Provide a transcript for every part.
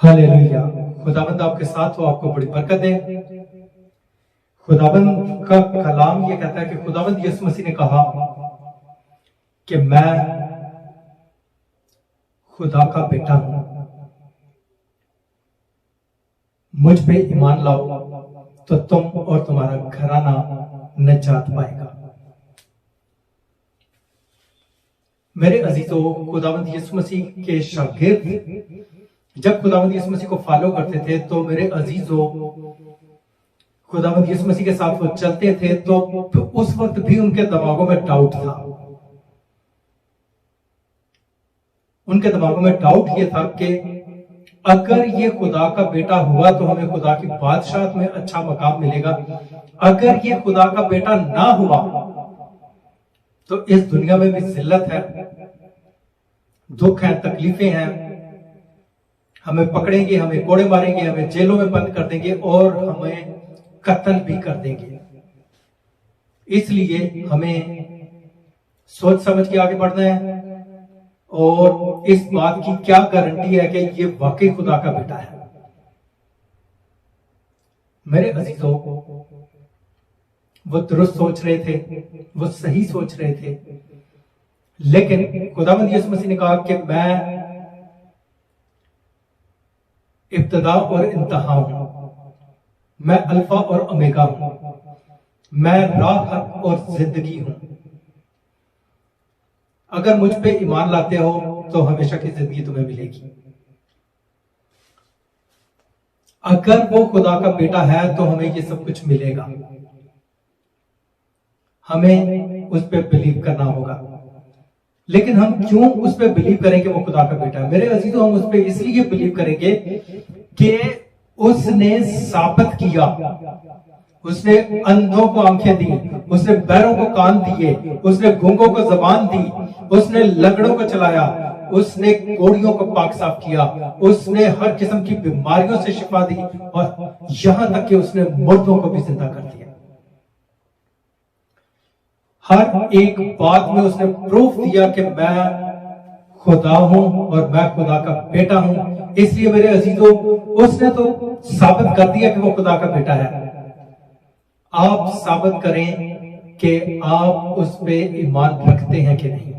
Hallelujah. खुदाबंद आपके साथ हो, आपको बड़ी बरकत दे। खुदाबंद का कलाम ये कहता है कि खुदाबंद यीशु मसीह ने कहा कि मैं खुदा का बेटा हूं, मुझ पे ईमान लाओ तो तुम और तुम्हारा घराना निजात पाएगा। मेरे अजीजों, खुदावंद यीशु मसीह के शागिर्द जब खुदावंद यीशु मसीह को फॉलो करते थे तो मेरे अजीजों, खुदावंद यीशु मसीह के साथ वो चलते थे तो उस वक्त भी उनके दिमागों में डाउट था। उनके दिमागों में डाउट ये था कि अगर ये खुदा का बेटा हुआ तो हमें खुदा की बादशाहत में अच्छा मकाम मिलेगा, अगर ये खुदा का बेटा ना हुआ तो इस दुनिया में भी जिल्लत है, दुख है, तकलीफें हैं, हमें पकड़ेंगे, हमें कोड़े मारेंगे, हमें जेलों में बंद कर देंगे और हमें कत्ल भी कर देंगे। इसलिए हमें सोच समझ के आगे बढ़ना है और इस बात की क्या गारंटी है कि ये वाकई खुदा का बेटा है। मेरे अजीजों, वो दुरुस्त सोच रहे थे, वो सही सोच रहे थे, लेकिन खुदावंद यीशु मसीह ने कहा कि मैं इब्तिदा और इंतहा हूं, मैं अल्फा और ओमेगा हूं, मैं राह, हक और जिंदगी हूं। अगर मुझ पे ईमान लाते हो तो हमेशा की जिंदगी तुम्हें मिलेगी। अगर वो खुदा का बेटा है तो हमें ये सब कुछ मिलेगा। हमें उस पर बिलीव करना होगा। लेकिन हम क्यों उस पर बिलीव करेंगे वो खुदा का बेटा है? मेरे अजीजों, हम उस पर इसलिए बिलीव करेंगे कि उसने साबित किया, उसने अंधों को आंखें दी, उसने बहरों को कान दिए, उसने गूंगों को जबान दी, उसने लंगड़ों को चलाया, उसने कोड़ियों को पाक साफ किया, उसने हर किस्म की बीमारियों से शिफा दी और यहां तक कि उसने मुर्दों को भी जिंदा कर दिया। हर एक बात में उसने प्रूफ दिया कि मैं खुदा हूं और मैं खुदा का बेटा हूं। इसलिए मेरे अजीजों, उसने तो साबित कर दिया कि वो खुदा का बेटा है। आप साबित करें कि आप उस पे ईमान रखते हैं कि नहीं।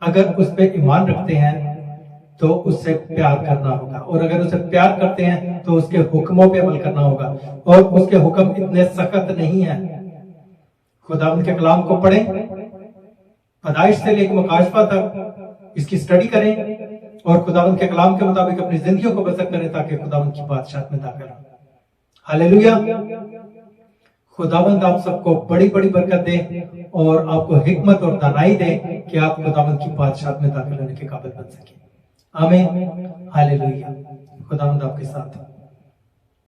अगर उस पे ईमान रखते हैं तो उससे प्यार करना होगा, और अगर उसे प्यार करते हैं तो उसके हुक्मों पे अमल करना होगा, और उसके हुक्म इतने सख्त नहीं है। खुदावंद के कलाम को पढ़ें, पैदाइश से लेकर मुकाशफा तक इसकी स्टडी करें और खुदावंद के कलाम के मुताबिक अपनी जिंदगियों को बसर करें ताकि खुदावंद की बादशाहत में दाखिल हो। हालेलुया। खुदावंद आप सबको बड़ी बड़ी बरकत दे और आपको हिकमत और दानाई दे कि आप खुदावंद की बादशाहत में दाखिल होने के काबिल बन सके। आमीन। हालेलुया। खुदावंद आपके साथ है।